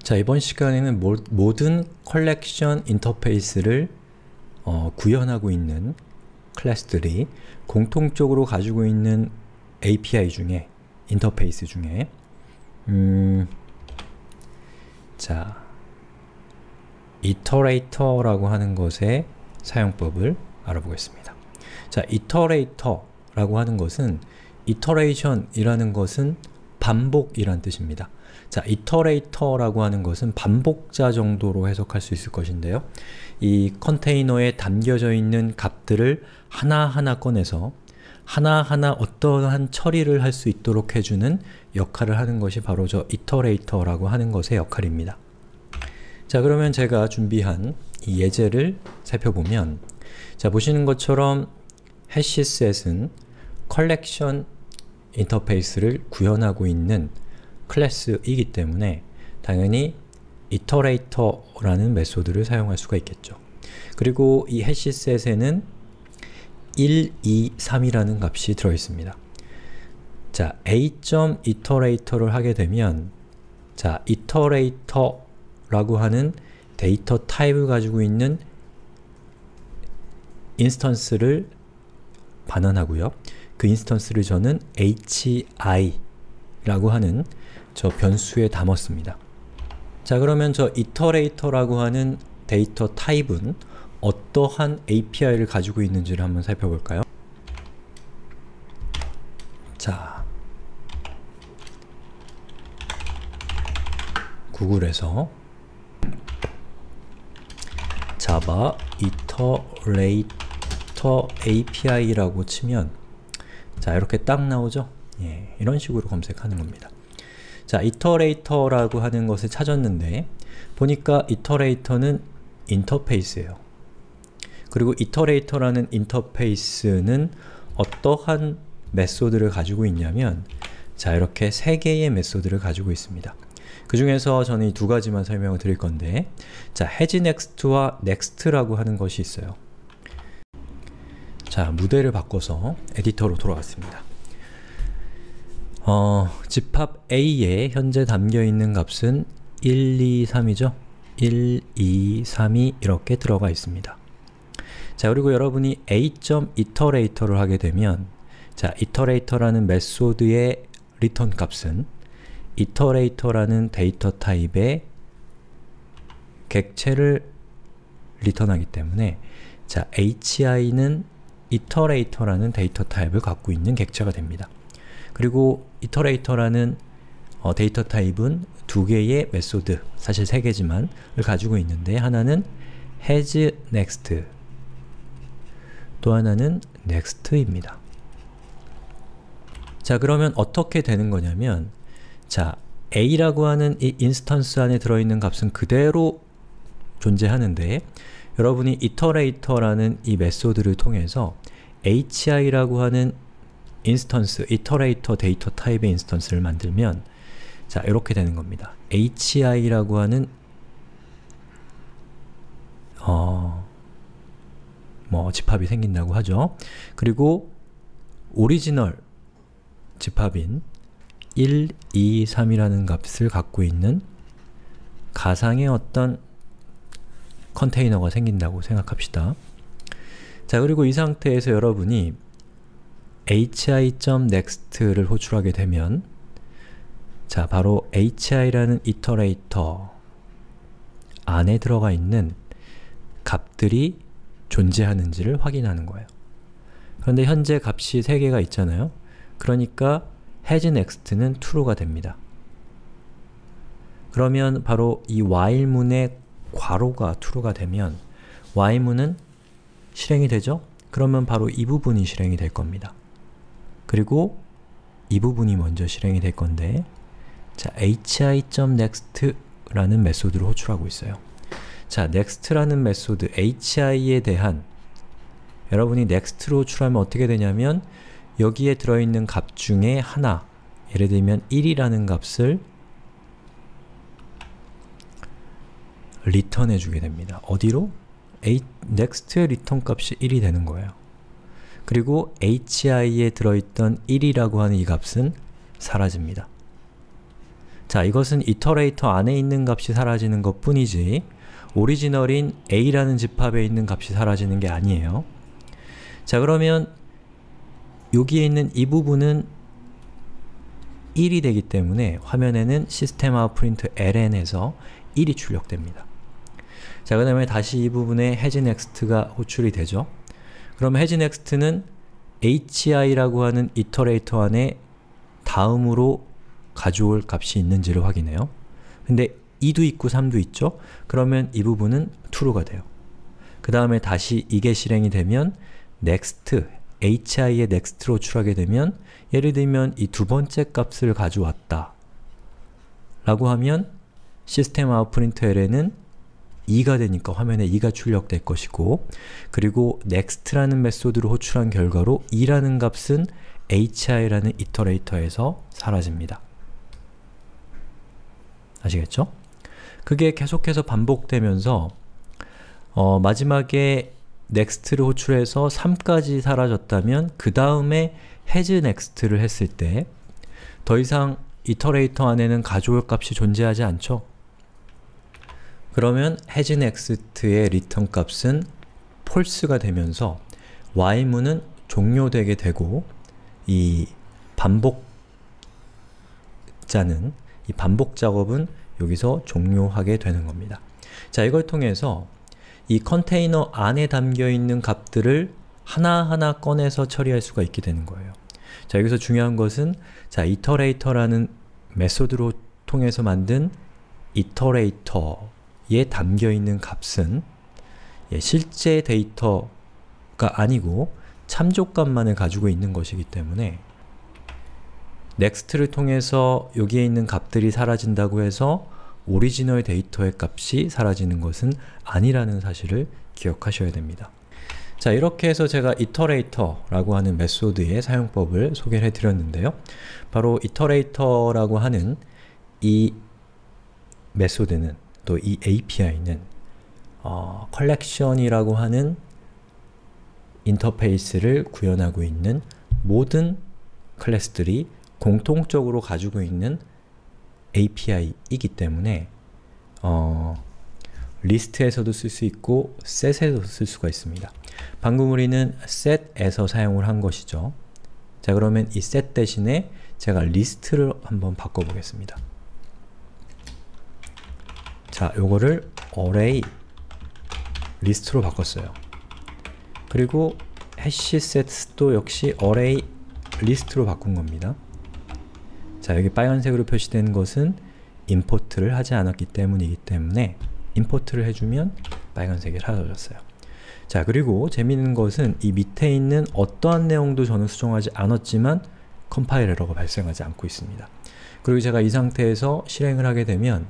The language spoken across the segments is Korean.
자, 이번 시간에는 모든 컬렉션 인터페이스를 구현하고 있는 클래스들이 공통적으로 가지고 있는 API 중에, 인터페이스 중에 자, 이터레이터라고 하는 것의 사용법을 알아보겠습니다. 자, 이터레이터라고 하는 것은 이터레이션이라는 것은 반복이란 뜻입니다. 자, 이터레이터라고 하는 것은 반복자 정도로 해석할 수 있을 것인데요. 이 컨테이너에 담겨져 있는 값들을 하나하나 꺼내서 하나하나 어떠한 처리를 할 수 있도록 해주는 역할을 하는 것이 바로 저 이터레이터라고 하는 것의 역할입니다. 자, 그러면 제가 준비한 이 예제를 살펴보면, 자, 보시는 것처럼 해시셋은 컬렉션 인터페이스를 구현하고 있는 클래스이기 때문에 당연히 이터레이터라는 메소드를 사용할 수가 있겠죠. 그리고 이 해시셋에는 1, 2, 3이라는 값이 들어있습니다. 자, a.iterator를 하게 되면, 자, iterator라고 하는 데이터 타입을 가지고 있는 인스턴스를 반환하고요. 그 인스턴스를 저는 hi라고 하는 저 변수에 담았습니다. 자, 그러면 저 iterator라고 하는 데이터 타입은 어떠한 API를 가지고 있는지를 한번 살펴볼까요? 자, 구글에서 java iterator API라고 치면, 자, 이렇게 딱 나오죠? 예, 이런 식으로 검색하는 겁니다. 자, iterator라고 하는 것을 찾았는데 보니까 iterator는 인터페이스예요. 그리고 iterator라는 인터페이스는 어떠한 메소드를 가지고 있냐면, 자, 이렇게 세 개의 메소드를 가지고 있습니다. 그 중에서 저는 이 두 가지만 설명을 드릴 건데, 자, hasNext와 next라고 하는 것이 있어요. 자, 무대를 바꿔서 에디터로 돌아왔습니다. 집합 A에 현재 담겨있는 값은 1, 2, 3이죠? 1, 2, 3이 이렇게 들어가 있습니다. 자, 그리고 여러분이 a.iterator를 하게 되면, 자, iterator라는 메소드의 리턴 값은 iterator라는 데이터 타입의 객체를 리턴하기 때문에, 자, hi는 iterator라는 데이터 타입을 갖고 있는 객체가 됩니다. 그리고 iterator라는 데이터 타입은 두 개의 메소드, 사실 세 개지만 을 가지고 있는데, 하나는 hasNext, 또 하나는 next입니다. 자, 그러면 어떻게 되는 거냐면, 자, a라고 하는 이 인스턴스 안에 들어있는 값은 그대로 존재하는데, 여러분이 iterator라는 이 메소드를 통해서 hi라고 하는 인스턴스, iterator 데이터 타입의 인스턴스를 만들면, 자, 이렇게 되는 겁니다. hi라고 하는 집합이 생긴다고 하죠. 그리고 오리지널 집합인 1, 2, 3이라는 값을 갖고 있는 가상의 어떤 컨테이너가 생긴다고 생각합시다. 자, 그리고 이 상태에서 여러분이 hi.next를 호출하게 되면, 자, 바로 hi라는 iterator 안에 들어가 있는 값들이 존재하는지를 확인하는 거예요. 그런데 현재 값이 3개가 있잖아요. 그러니까 hasNext는 true가 됩니다. 그러면 바로 이 while문의 괄호가 true가 되면 while문은 실행이 되죠? 그러면 바로 이 부분이 실행이 될 겁니다. 그리고 이 부분이 먼저 실행이 될 건데, 자, hi.next라는 메소드를 호출하고 있어요. 자, next라는 메소드 hi에 대한, 여러분이 next로 호출하면 어떻게 되냐면, 여기에 들어있는 값 중에 하나, 예를 들면 1이라는 값을 리턴해 주게 됩니다. 어디로? next의 리턴 값이 1이 되는 거예요. 그리고 hi에 들어있던 1이라고 하는 이 값은 사라집니다. 자, 이것은 이터레이터 안에 있는 값이 사라지는 것 뿐이지 오리지널인 a라는 집합에 있는 값이 사라지는 게 아니에요. 자, 그러면 여기에 있는 이 부분은 1이 되기 때문에 화면에는 system.out.println에서 1이 출력됩니다. 자, 그 다음에 다시 이 부분에 hasNext가 호출이 되죠. 그럼 hasNext는 hi라고 하는 이터레이터 안에 다음으로 가져올 값이 있는지를 확인해요. 근데 2도 있고 3도 있죠? 그러면 이 부분은 true가 돼요. 그 다음에 다시 이게 실행이 되면 next, hi의 next로 호출하게 되면 예를 들면 이 두 번째 값을 가져왔다 라고 하면 system.out.println은 2가 되니까 화면에 2가 출력될 것이고 그리고 next라는 메소드로 호출한 결과로 2라는 값은 hi라는 이터레이터에서 사라집니다. 아시겠죠? 그게 계속해서 반복되면서 마지막에 next를 호출해서 3까지 사라졌다면 그 다음에 hasNext를 했을 때 더 이상 이터레이터 안에는 가져올 값이 존재하지 않죠? 그러면 hasNext의 리턴 값은 false가 되면서 while문은 종료되게 되고 이 반복 작업은 여기서 종료하게 되는 겁니다. 자, 이걸 통해서 이 컨테이너 안에 담겨있는 값들을 하나하나 꺼내서 처리할 수가 있게 되는 거예요. 자, 여기서 중요한 것은 자, 이터레이터라는 메소드로 통해서 만든 이터레이터에 담겨있는 값은 실제 데이터가 아니고 참조값만을 가지고 있는 것이기 때문에 next를 통해서 여기에 있는 값들이 사라진다고 해서 오리지널 데이터의 값이 사라지는 것은 아니라는 사실을 기억하셔야 됩니다. 자, 이렇게 해서 제가 iterator라고 하는 메소드의 사용법을 소개를 해드렸는데요. 바로 iterator라고 하는 이 메소드는 또 이 API는 collection이라고 하는 인터페이스를 구현하고 있는 모든 클래스들이 공통적으로 가지고 있는 API이기 때문에 리스트에서도 쓸 수 있고 set에서도 쓸 수가 있습니다. 방금 우리는 set에서 사용을 한 것이죠. 자, 그러면 이 set 대신에 제가 리스트를 한번 바꿔보겠습니다. 자, 요거를 array 리스트로 바꿨어요. 그리고 hashsets도 역시 array 리스트로 바꾼 겁니다. 자, 여기 빨간색으로 표시된 것은 import를 하지 않았기 때문이기 때문에 import를 해주면 빨간색이 사라졌어요. 자, 그리고 재미있는 것은 이 밑에 있는 어떠한 내용도 저는 수정하지 않았지만 컴파일 에러가 발생하지 않고 있습니다. 그리고 제가 이 상태에서 실행을 하게 되면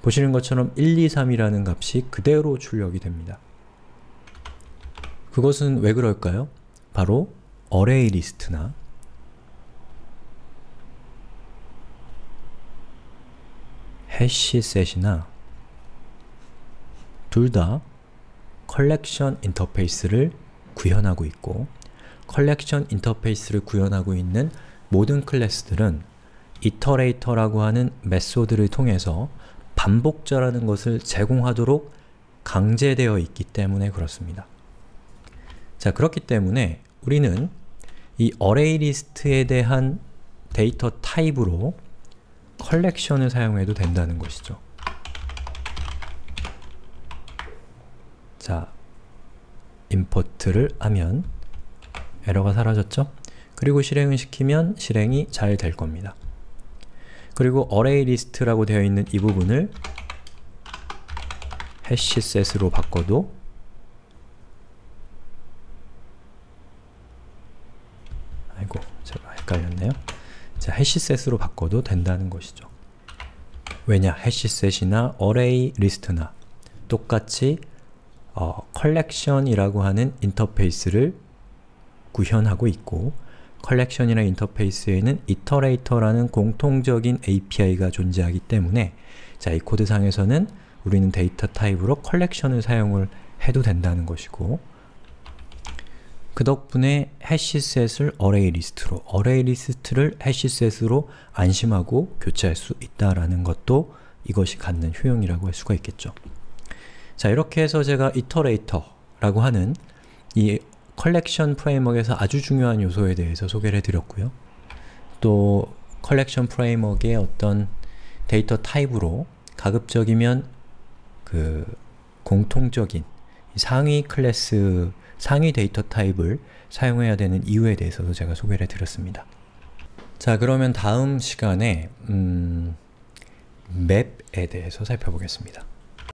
보시는 것처럼 1, 2, 3이라는 값이 그대로 출력이 됩니다. 그것은 왜 그럴까요? 바로 array 리스트나 해시셋이나 둘 다 컬렉션 인터페이스를 구현하고 있고 컬렉션 인터페이스를 구현하고 있는 모든 클래스들은 iterator라고 하는 메소드를 통해서 반복자라는 것을 제공하도록 강제되어 있기 때문에 그렇습니다. 자, 그렇기 때문에 우리는 이 array 리스트에 대한 데이터 타입으로 컬렉션을 사용해도 된다는 것이죠. 자, import를 하면 에러가 사라졌죠? 그리고 실행을 시키면 실행이 잘 될 겁니다. 그리고 array list라고 되어 있는 이 부분을 hashset으로 바꿔도 아이고, 제가 헷갈렸네요. 자, hashset으로 바꿔도 된다는 것이죠. 왜냐? hashset이나 array list나 똑같이 collection이라고 하는 인터페이스를 구현하고 있고 컬렉션이라는 인터페이스에는 iterator라는 공통적인 API가 존재하기 때문에 자, 이 코드상에서는 우리는 데이터 타입으로 컬렉션을 사용을 해도 된다는 것이고 그 덕분에 해시셋을 어레이 리스트로, 어레이 리스트를 해시셋으로 안심하고 교체할 수 있다라는 것도 이것이 갖는 효용이라고 할 수가 있겠죠. 자, 이렇게 해서 제가 이터레이터라고 하는 이 컬렉션 프레임워크에서 아주 중요한 요소에 대해서 소개를 해드렸고요. 또 컬렉션 프레임워크의 어떤 데이터 타입으로 가급적이면 그 공통적인 상위 클래스, 상위 데이터 타입을 사용해야 되는 이유에 대해서도 제가 소개를 해드렸습니다. 자, 그러면 다음 시간에 맵에 대해서 살펴보겠습니다.